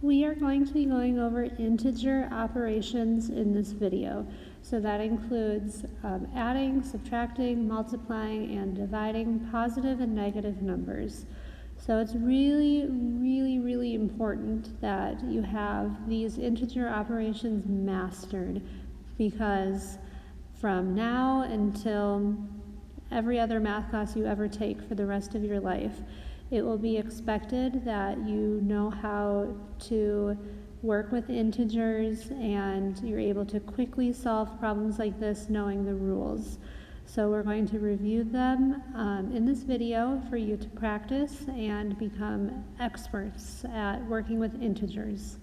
We are going to be going over integer operations in this video. So that includes adding, subtracting, multiplying, and dividing positive and negative numbers. So it's really important that you have these integer operations mastered, because from now until every other math class you ever take for the rest of your life, it will be expected that you know how to work with integers and you're able to quickly solve problems like this knowing the rules. So we're going to review them in this video for you to practice and become experts at working with integers.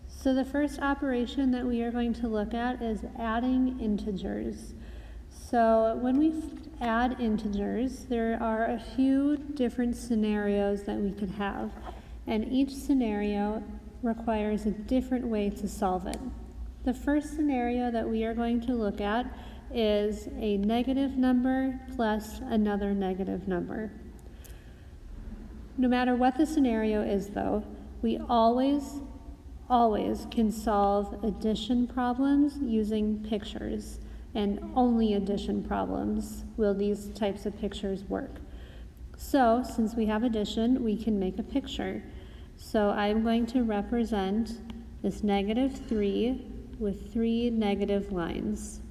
So the first operation that we are going to look at is adding integers. So when we add integers, there are a few different scenarios that we could have, and each scenario requires a different way to solve it. The first scenario that we are going to look at is a negative number plus another negative number. No matter what the scenario is though, we always can solve addition problems using pictures, and only addition problems will these types of pictures work. So since we have addition, we can make a picture. So I'm going to represent this -3 with 3 negative lines.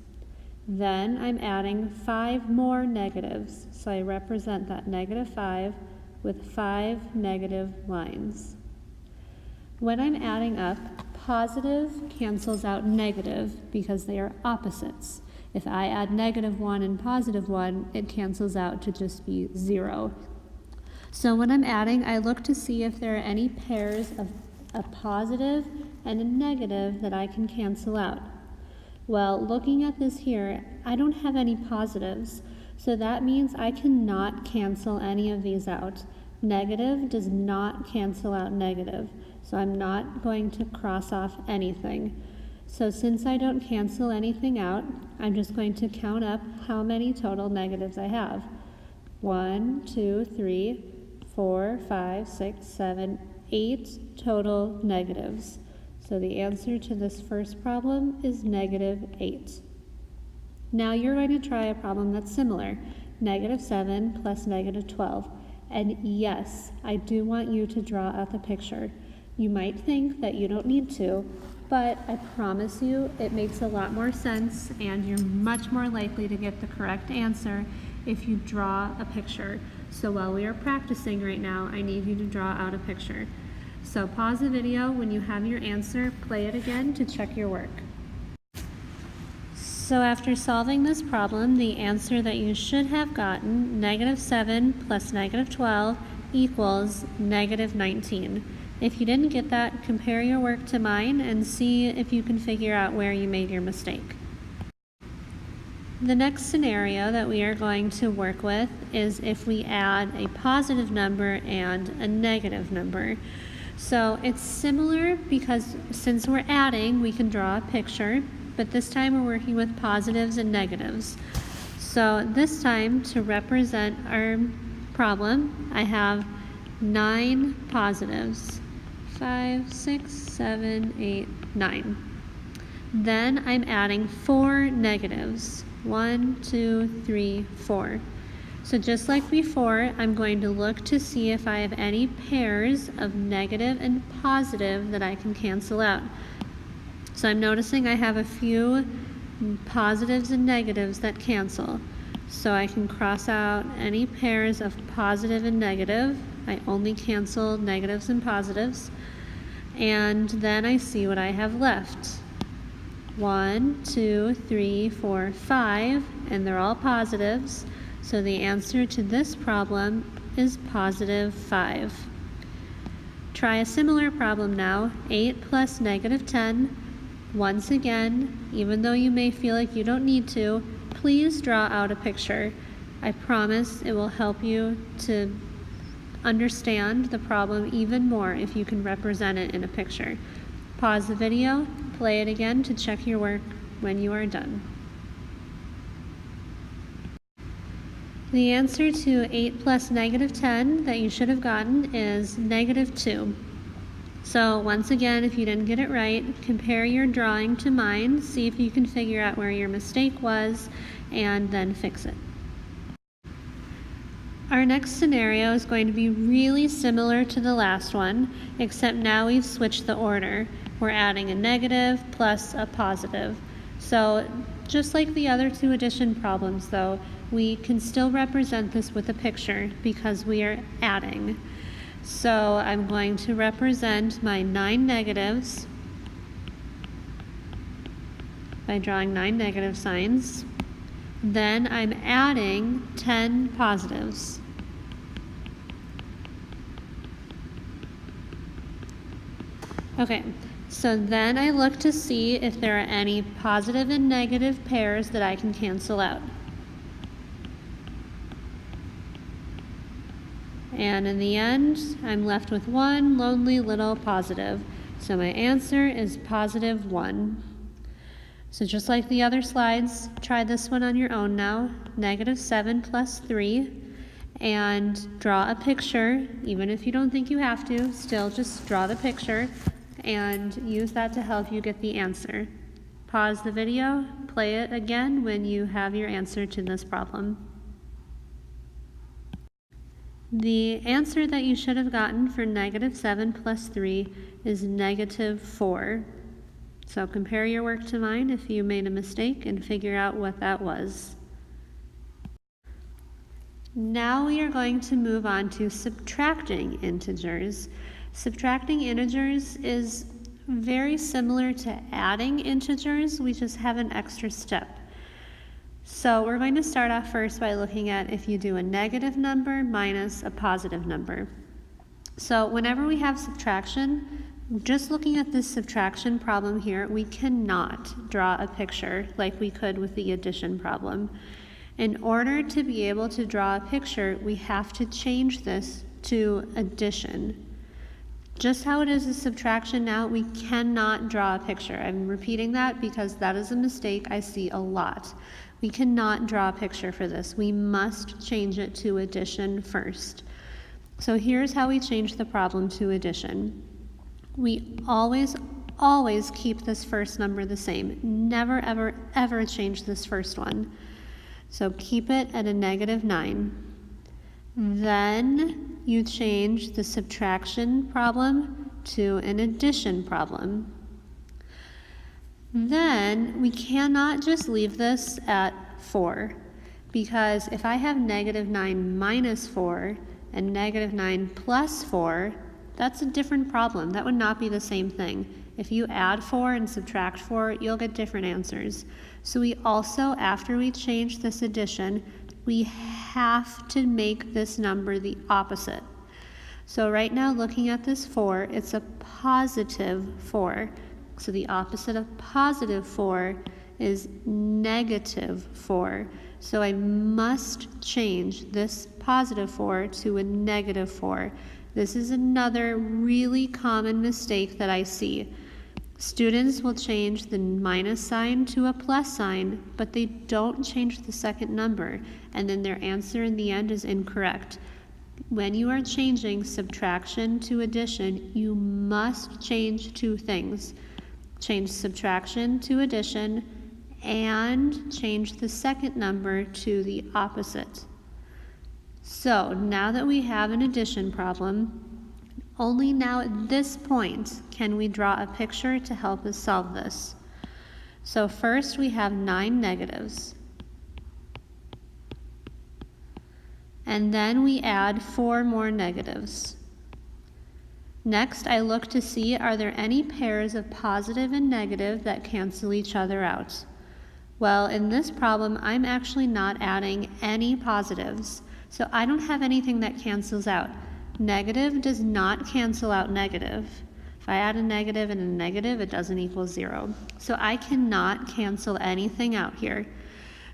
Then I'm adding 5 more negatives. So I represent that -5 with 5 negative lines. When I'm adding up, positive cancels out negative because they are opposites. If I add -1 and +1, it cancels out to just be 0. So when I'm adding, I look to see if there are any pairs of a positive and a negative that I can cancel out. Well, looking at this here, I don't have any positives, so that means I cannot cancel any of these out. Negative does not cancel out negative, so I'm not going to cross off anything. So since I don't cancel anything out, I'm just going to count up how many total negatives I have. 1, 2, 3, 4, 5, 6, 7, 8 total negatives. So the answer to this first problem is -8. Now you're going to try a problem that's similar, -7 plus -12. And yes, I do want you to draw out the picture. You might think that you don't need to, but I promise you it makes a lot more sense and you're much more likely to get the correct answer if you draw a picture. So while we are practicing right now, I need you to draw out a picture. So pause the video. When you have your answer, play it again to check your work. So after solving this problem, the answer that you should have gotten, -7 plus -12 equals -19. If you didn't get that, compare your work to mine and see if you can figure out where you made your mistake. The next scenario that we are going to work with is if we add a positive number and a negative number. So it's similar because since we're adding, we can draw a picture, but this time we're working with positives and negatives. So this time, to represent our problem, I have 9 positives. 5, 6, 7, 8, 9. Then I'm adding 4 negatives. 1, 2, 3, 4. So just like before, I'm going to look to see if I have any pairs of negative and positive that I can cancel out. So I'm noticing I have a few positives and negatives that cancel. So I can cross out any pairs of positive and negative. I only cancel negatives and positives. And then I see what I have left. 1, 2, 3, 4, 5, and they're all positives. So the answer to this problem is +5. Try a similar problem now, 8 plus -10. Once again, even though you may feel like you don't need to, please draw out a picture. I promise it will help you to understand the problem even more if you can represent it in a picture. Pause the video, play it again to check your work when you are done. The answer to 8 plus -10 that you should have gotten is -2. So once again, if you didn't get it right, compare your drawing to mine, see if you can figure out where your mistake was, and then fix it. Our next scenario is going to be really similar to the last one, except now we've switched the order. We're adding a negative plus a positive. So just like the other two addition problems though, we can still represent this with a picture because we are adding. So I'm going to represent my 9 negatives by drawing 9 negative signs. Then I'm adding 10 positives. Okay, so then I look to see if there are any positive and negative pairs that I can cancel out. And in the end, I'm left with one lonely little positive. So my answer is positive 1. So just like the other slides, try this one on your own now. -7 plus 3. And draw a picture, even if you don't think you have to, still just draw the picture and use that to help you get the answer. Pause the video, play it again when you have your answer to this problem. The answer that you should have gotten for -7 plus 3 is -4. So compare your work to mine if you made a mistake and figure out what that was. Now we are going to move on to subtracting integers. Subtracting integers is very similar to adding integers, we just have an extra step. So we're going to start off first by looking at if you do a negative number minus a positive number. So whenever we have subtraction, just looking at this subtraction problem here, we cannot draw a picture like we could with the addition problem. In order to be able to draw a picture, we have to change this to addition. Just how it is a subtraction now, we cannot draw a picture. I'm repeating that because that is a mistake I see a lot. We cannot draw a picture for this. We must change it to addition first. So here's how we change the problem to addition. We always keep this first number the same. Never, ever, ever change this first one. So keep it at a -9. Then you change the subtraction problem to an addition problem. Then we cannot just leave this at 4, because if I have -9 minus 4 and -9 plus 4, that's a different problem. That would not be the same thing. If you add 4 and subtract 4, you'll get different answers. So we also, after we change this addition, we have to make this number the opposite. So right now, looking at this 4, it's a positive 4. So the opposite of positive 4 is -4. So I must change this positive 4 to a -4. This is another really common mistake that I see. Students will change the minus sign to a plus sign, but they don't change the second number, and then their answer in the end is incorrect. When you are changing subtraction to addition, you must change two things. Change subtraction to addition and change the second number to the opposite. So now that we have an addition problem, only now at this point can we draw a picture to help us solve this. So first we have 9 negatives. And then we add 4 more negatives. Next, I look to see, are there any pairs of positive and negative that cancel each other out? Well, in this problem, I'm actually not adding any positives, so I don't have anything that cancels out. Negative does not cancel out negative. If I add a negative and a negative, it doesn't equal 0. So I cannot cancel anything out here.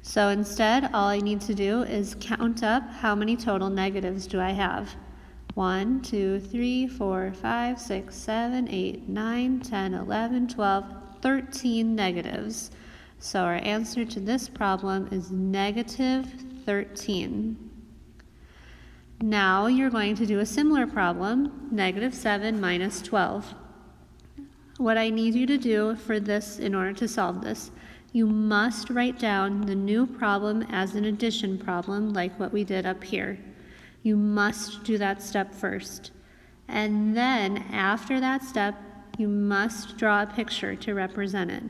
So instead, all I need to do is count up how many total negatives do I have. 1, 2, 3, 4, 5, 6, 7, 8, 9, 10, 11, 12, 13 negatives. So our answer to this problem is -13. Now you're going to do a similar problem, -7 minus 12. what I need you to do for this, in order to solve this, you must write down the new problem as an addition problem, like what we did up here. You must do that step first. And then after that step, you must draw a picture to represent it.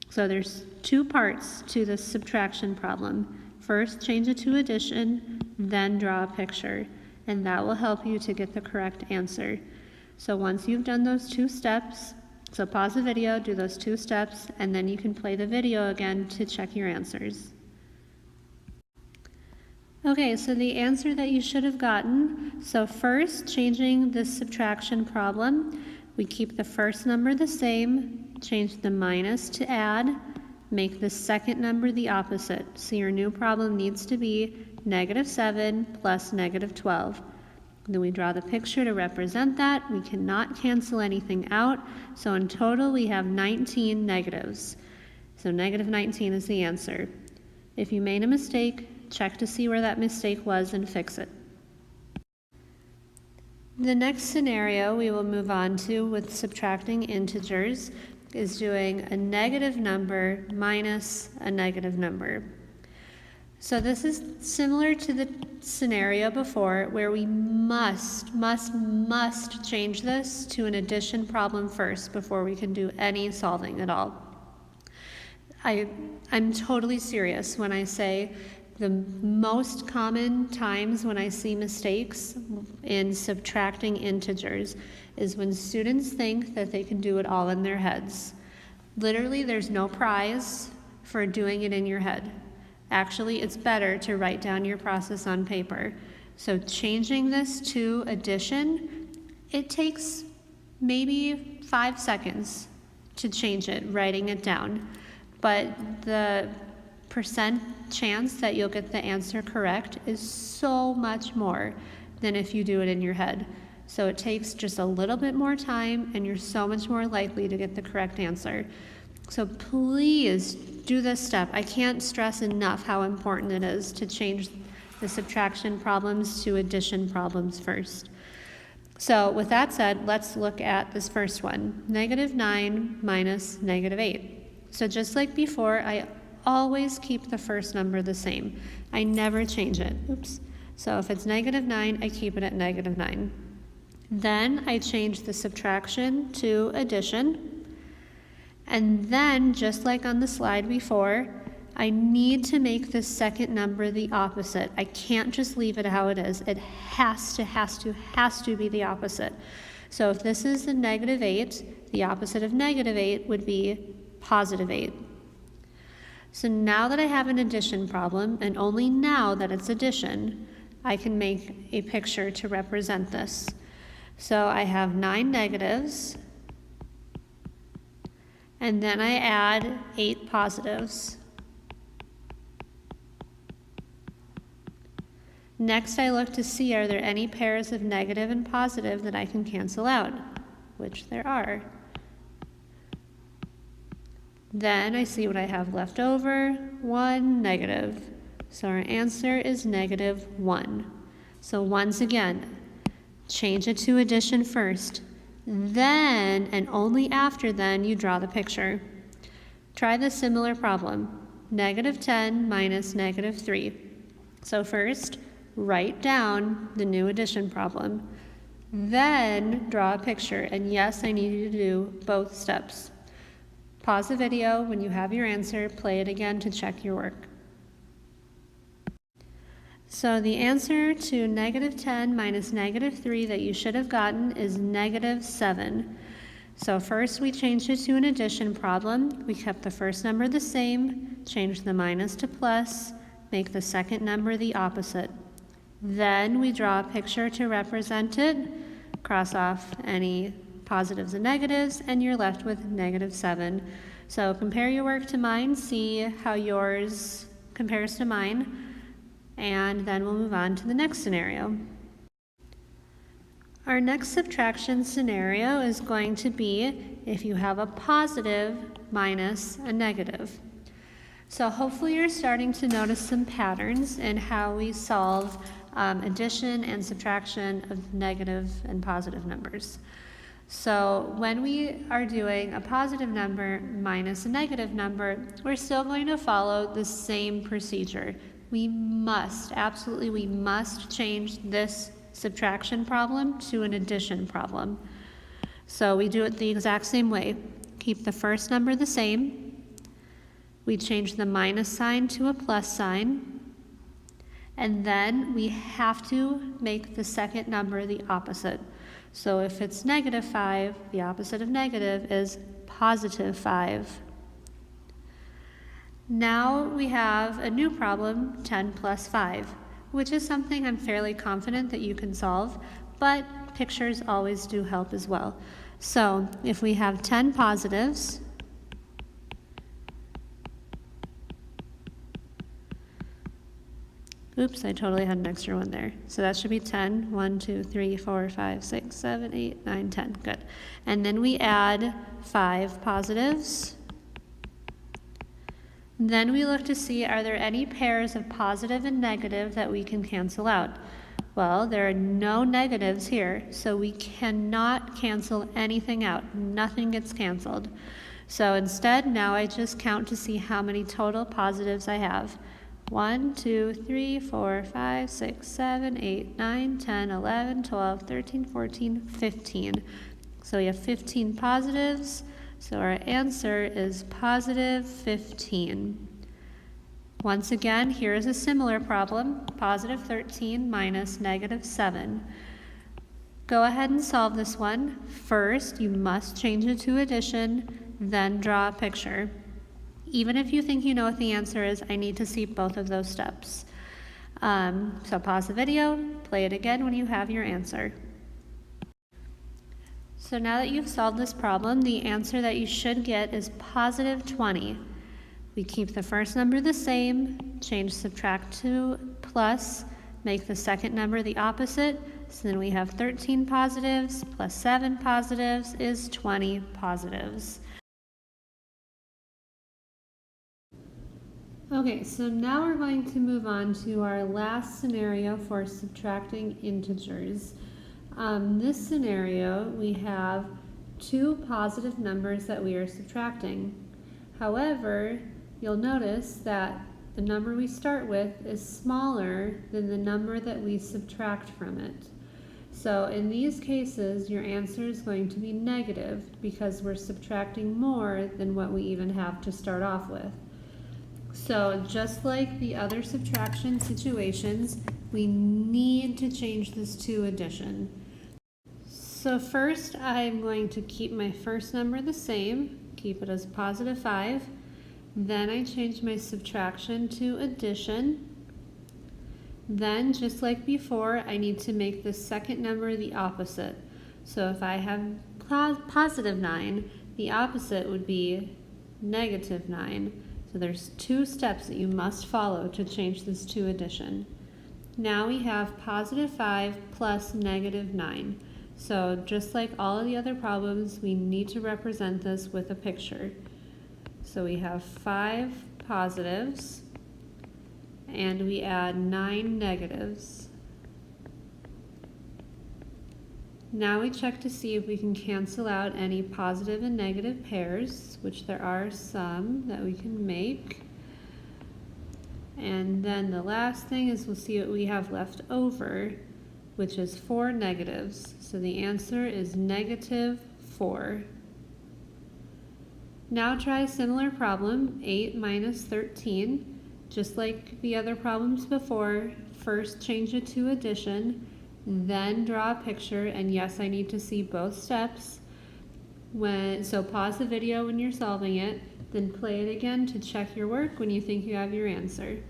So there's two parts to this subtraction problem. First, change it to addition, then draw a picture, and that will help you to get the correct answer. So once you've done those two steps, so pause the video, do those two steps, and then you can play the video again to check your answers. Okay, so the answer that you should have gotten, so first, changing this subtraction problem, we keep the first number the same, change the minus to add, make the second number the opposite. So your new problem needs to be -7 plus -12. Then we draw the picture to represent that. We cannot cancel anything out. So in total, we have 19 negatives. So -19 is the answer. If you made a mistake, check to see where that mistake was and fix it. The next scenario we will move on to with subtracting integers is doing a negative number minus a negative number. So this is similar to the scenario before where we must change this to an addition problem first before we can do any solving at all. I'm totally serious when I say the most common times when I see mistakes in subtracting integers is when students think that they can do it all in their heads. Literally, there's no prize for doing it in your head. Actually, it's better to write down your process on paper. So changing this to addition, it takes maybe 5 seconds to change it, writing it down. But the percent chance that you'll get the answer correct is so much more than if you do it in your head. So it takes just a little bit more time and you're so much more likely to get the correct answer. So please do this step. I can't stress enough how important it is to change the subtraction problems to addition problems first. So with that said, let's look at this first one, -9 minus -8. So just like before, I always keep the first number the same. I never change it. Oops. So if it's -9, I keep it at -9. Then I change the subtraction to addition. And then, just like on the slide before, I need to make the second number the opposite. I can't just leave it how it is. It has to be the opposite. So if this is a -8, the opposite of -8 would be +8. So now that I have an addition problem, and only now that it's addition, I can make a picture to represent this. So I have 9 negatives, and then I add 8 positives. Next, I look to see, are there any pairs of negative and positive that I can cancel out, which there are. Then I see what I have left over, 1 negative. So our answer is -1. So once again, change it to addition first. Then, and only after then, you draw the picture. Try the similar problem, -10 minus -3. So first, write down the new addition problem. Then draw a picture, and yes, I need you to do both steps. Pause the video. When you have your answer, play it again to check your work. So the answer to -10 minus -3 that you should have gotten is -7. So first we changed it to an addition problem. We kept the first number the same, changed the minus to plus, make the second number the opposite. Then we draw a picture to represent it, cross off any positives and negatives, and you're left with -7. So compare your work to mine, see how yours compares to mine, and then we'll move on to the next scenario. Our next subtraction scenario is going to be if you have a positive minus a negative. So hopefully you're starting to notice some patterns in how we solve addition and subtraction of negative and positive numbers. So when we are doing a positive number minus a negative number, we're still going to follow the same procedure. We must, absolutely, we must change this subtraction problem to an addition problem. So we do it the exact same way. Keep the first number the same. We change the minus sign to a plus sign. And then we have to make the second number the opposite. So if it's -5, the opposite of negative is +5. Now we have a new problem, 10 plus 5, which is something I'm fairly confident that you can solve, but pictures always do help as well. So if we have 10 positives, oops, I totally had an extra one there. So that should be 10. 1, 2, 3, 4, 5, 6, 7, 8, 9, 10. Good. And then we add 5 positives. Then we look to see, are there any pairs of positive and negative that we can cancel out? Well, there are no negatives here, so we cannot cancel anything out. Nothing gets canceled. So instead, now I just count to see how many total positives I have. 1, 2, 3, 4, 5, 6, 7, 8, 9, 10, 11, 12, 13, 14, 15. So we have 15 positives. So our answer is positive 15. Once again, here is a similar problem, positive 13 minus negative 7. Go ahead and solve this one. First, you must change it to addition, then draw a picture. Even if you think you know what the answer is, I need to see both of those steps. So pause the video, play it again when you have your answer. So now that you've solved this problem, the answer that you should get is positive 20. We keep the first number the same, change subtract to plus, make the second number the opposite, so then we have 13 positives plus 7 positives is 20 positives. Okay, so now we're going to move on to our last scenario for subtracting integers. This scenario, we have 2 positive numbers that we are subtracting. However, you'll notice that the number we start with is smaller than the number that we subtract from it. So in these cases, your answer is going to be negative because we're subtracting more than what we even have to start off with. So just like the other subtraction situations, we need to change this to addition. So first, I'm going to keep my first number the same, keep it as positive 5. Then I change my subtraction to addition. Then, just like before, I need to make the second number the opposite. So if I have positive 9, the opposite would be negative 9. So there's 2 steps that you must follow to change this to addition. Now we have positive 5 plus negative 9. So just like all of the other problems, we need to represent this with a picture. So we have 5 positives and we add 9 negatives. Now we check to see if we can cancel out any positive and negative pairs, which there are some that we can make. And then the last thing is we'll see what we have left over, which is 4 negatives. So the answer is negative 4. Now try a similar problem, 8 minus 13. Just like the other problems before, first change it to addition, then draw a picture, and yes, I need to see both steps. So pause the video when you're solving it, then play it again to check your work when you think you have your answer.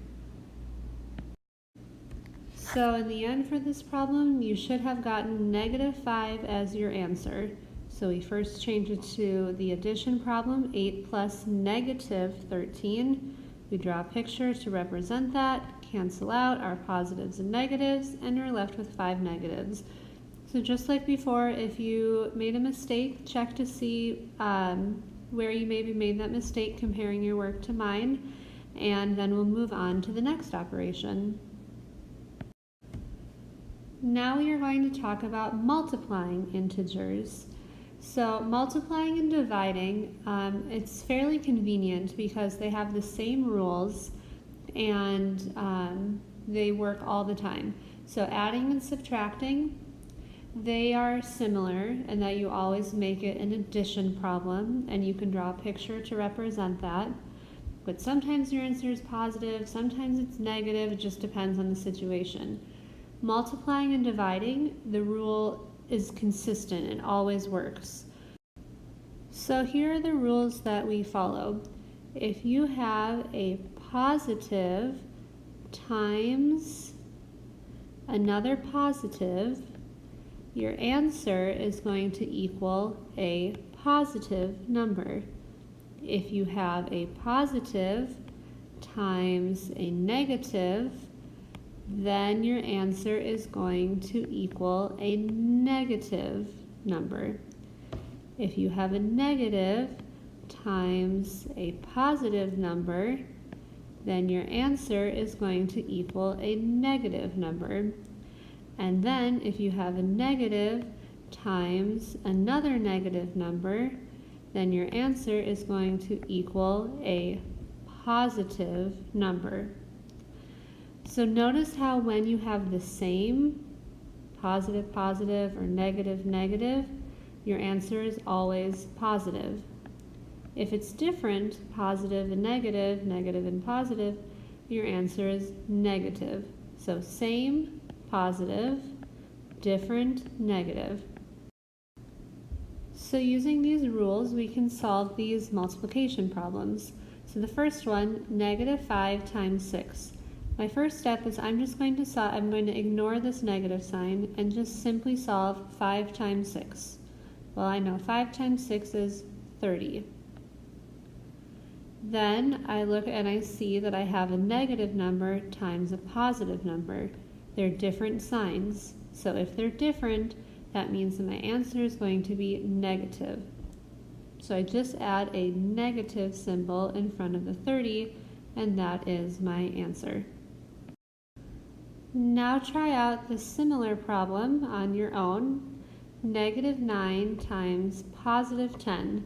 So in the end for this problem, you should have gotten negative 5 as your answer. So we first change it to the addition problem, 8 plus negative 13. We draw a picture to represent that, cancel out our positives and negatives, and you're left with 5 negatives. So just like before, if you made a mistake, check to see where you maybe made that mistake comparing your work to mine, and then we'll move on to the next operation. Now we are going to talk about multiplying integers. So multiplying and dividing, it's fairly convenient because they have the same rules and they work all the time. So adding and subtracting, they are similar in that you always make it an addition problem and you can draw a picture to represent that. But sometimes your answer is positive, sometimes it's negative, it just depends on the situation. Multiplying and dividing, the rule is consistent, it always works. So here are the rules that we follow. If you have a positive times another positive, your answer is going to equal a positive number. If you have a positive times a negative, then your answer is going to equal a negative number. If you have a negative times a positive number, then your answer is going to equal a negative number. And then if you have a negative times another negative number, then your answer is going to equal a positive number. So notice how when you have the same positive, positive, or negative, negative, your answer is always positive. If it's different, positive and negative, negative and positive, your answer is negative. So same, positive, different, negative. So using these rules, we can solve these multiplication problems. So the first one, -5 times 6. My first step is I'm going to ignore this negative sign and just simply solve 5 times 6. Well, I know 5 times 6 is 30. Then I look and I see that I have a negative number times a positive number. They're different signs. So if they're different, that means that my answer is going to be negative. So I just add a negative symbol in front of the 30, and that is my answer. Now try out the similar problem on your own. -9 times +10.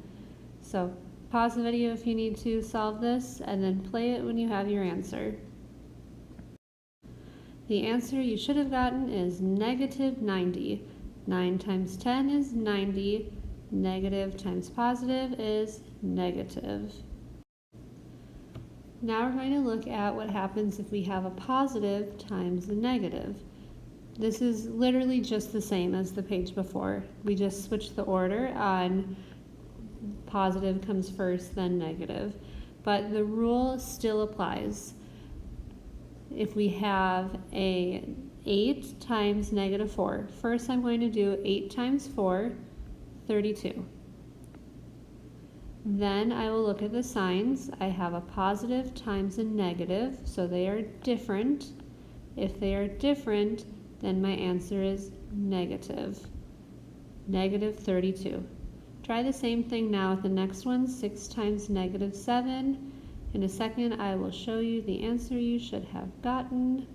So pause the video if you need to solve this, and then play it when you have your answer. The answer you should have gotten is -90. 9 times 10 is 90. Negative times positive is negative. Now we're going to look at what happens if we have a positive times a negative. This is literally just the same as the page before. We just switched the order on positive comes first, then negative. But the rule still applies. If we have a 8 times -4. First I'm going to do 8 times 4, 32. Then I will look at the signs. I have a positive times a negative, so they are different. If they are different, then my answer is negative. -32. Try the same thing now with the next one, 6 times -7. In a second, I will show you the answer you should have gotten.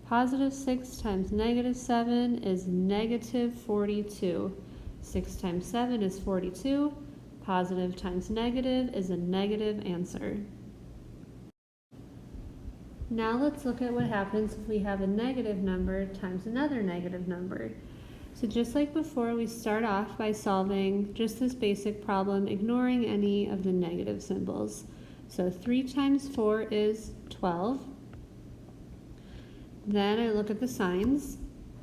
+6 times -7 is -42. 6 times 7 is 42. Positive times negative is a negative answer. Now let's look at what happens if we have a negative number times another negative number. So just like before, we start off by solving just this basic problem, ignoring any of the negative symbols. So 3 times 4 is 12. Then I look at the signs.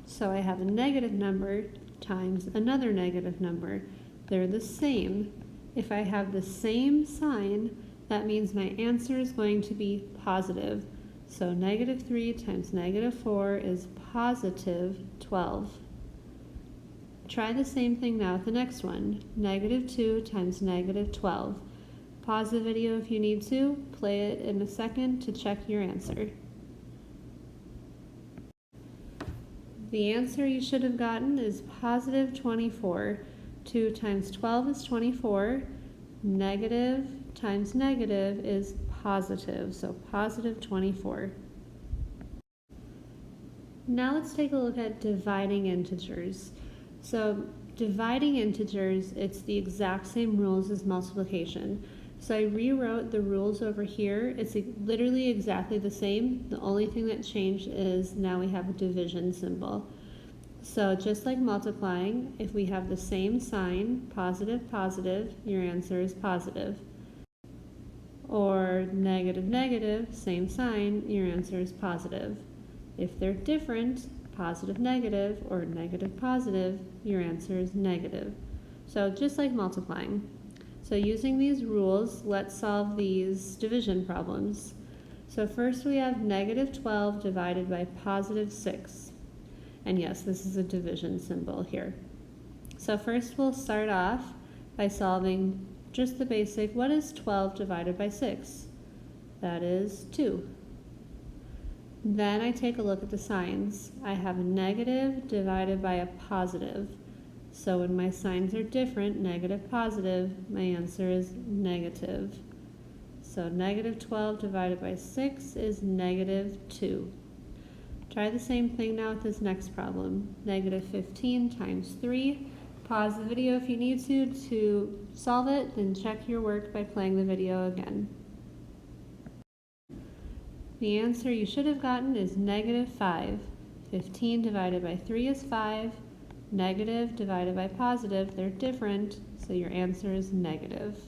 So I have a negative number times another negative number. They're the same. If I have the same sign, that means my answer is going to be positive. So -3 times -4 is positive 12. Try the same thing now with the next one. -2 times -12. Pause the video if you need to. Play it in a second to check your answer. The answer you should have gotten is positive 24. 2 times 12 is 24. Negative times negative is positive, so positive 24. Now let's take a look at dividing integers. So dividing integers, it's the exact same rules as multiplication. So I rewrote the rules over here. It's literally exactly the same. The only thing that changed is now we have a division symbol. So just like multiplying, if we have the same sign, positive, positive, your answer is positive. Or negative, negative, same sign, your answer is positive. If they're different, positive, negative, or negative, positive, your answer is negative. So just like multiplying. So using these rules, let's solve these division problems. So first we have negative 12 divided by positive 6. And yes, this is a division symbol here. So first we'll start off by solving just the basic, what is 12 divided by 6? That is 2. Then I take a look at the signs. I have a negative divided by a positive. So when my signs are different, negative, positive, my answer is negative. So negative 12 divided by 6 is negative 2. Try the same thing now with this next problem. Negative 15 times 3. Pause the video if you need to solve it, then check your work by playing the video again. The answer you should have gotten is negative 5. 15 divided by 3 is 5. Negative divided by positive, they're different, so your answer is negative.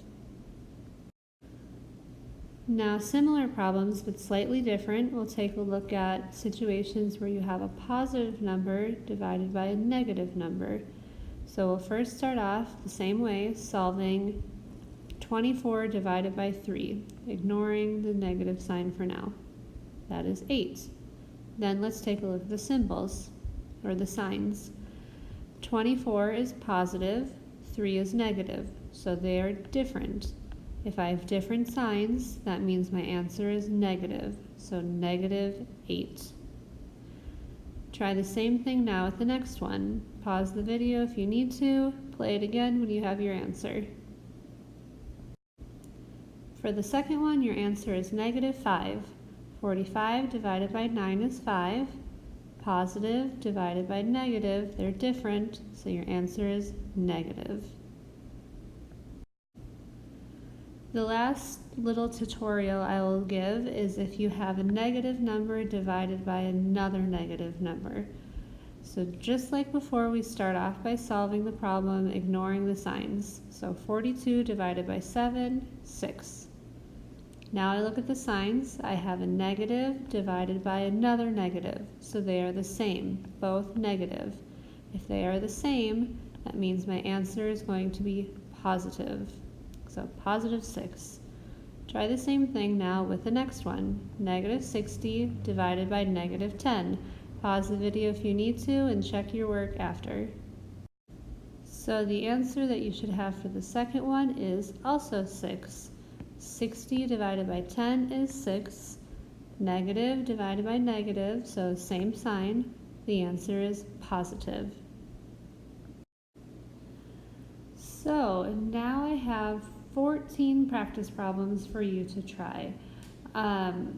Now, similar problems, but slightly different, we'll take a look at situations where you have a positive number divided by a negative number. So we'll first start off the same way, solving 24 divided by 3, ignoring the negative sign for now. That is 8. Then let's take a look at the symbols, or the signs. 24 is positive, 3 is negative, so they are different. If I have different signs, that means my answer is negative, so negative 8. Try the same thing now with the next one. Pause the video if you need to, play it again when you have your answer. For the second one, your answer is negative 5. 45 divided by 9 is 5. Positive divided by negative, they're different, so your answer is negative. The last little tutorial I will give is if you have a negative number divided by another negative number. So just like before, we start off by solving the problem, ignoring the signs. So 42 divided by 7, 6. Now I look at the signs. I have a negative divided by another negative, so they are the same, both negative. If they are the same, that means my answer is going to be positive. So positive 6. Try the same thing now with the next one. Negative 60 divided by negative 10. Pause the video if you need to and check your work after. So the answer that you should have for the second one is also 6. 60 divided by 10 is 6. Negative divided by negative, so same sign. The answer is positive. So now I have 14 practice problems for you to try.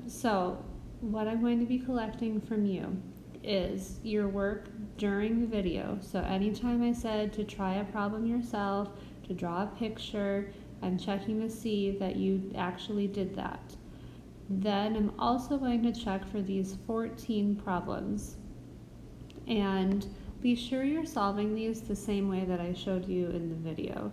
So what I'm going to be collecting from you is your work during the video. So anytime I said to try a problem yourself, to draw a picture, I'm checking to see that you actually did that. Then I'm also going to check for these 14 problems. And be sure you're solving these the same way that I showed you in the video.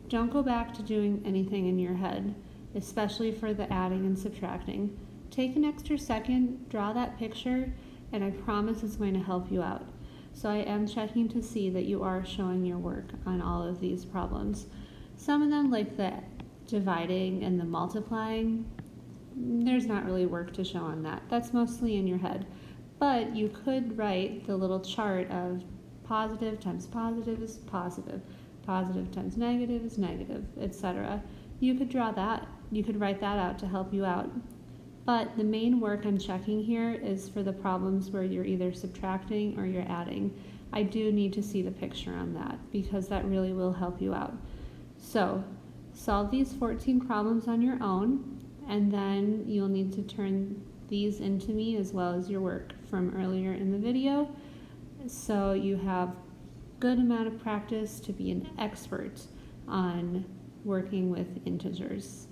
Don't go back to doing anything in your head, especially for the adding and subtracting. Take an extra second, draw that picture, and I promise it's going to help you out. So I am checking to see that you are showing your work on all of these problems. Some of them, like the dividing and the multiplying, there's not really work to show on that. That's mostly in your head. But you could write the little chart of positive times positive is positive, positive times negative is negative, etc. You could draw that. You could write that out to help you out. But the main work I'm checking here is for the problems where you're either subtracting or you're adding. I do need to see the picture on that because that really will help you out. So solve these 14 problems on your own, and then you'll need to turn these into me as well as your work from earlier in the video. So you have good amount of practice to be an expert on working with integers.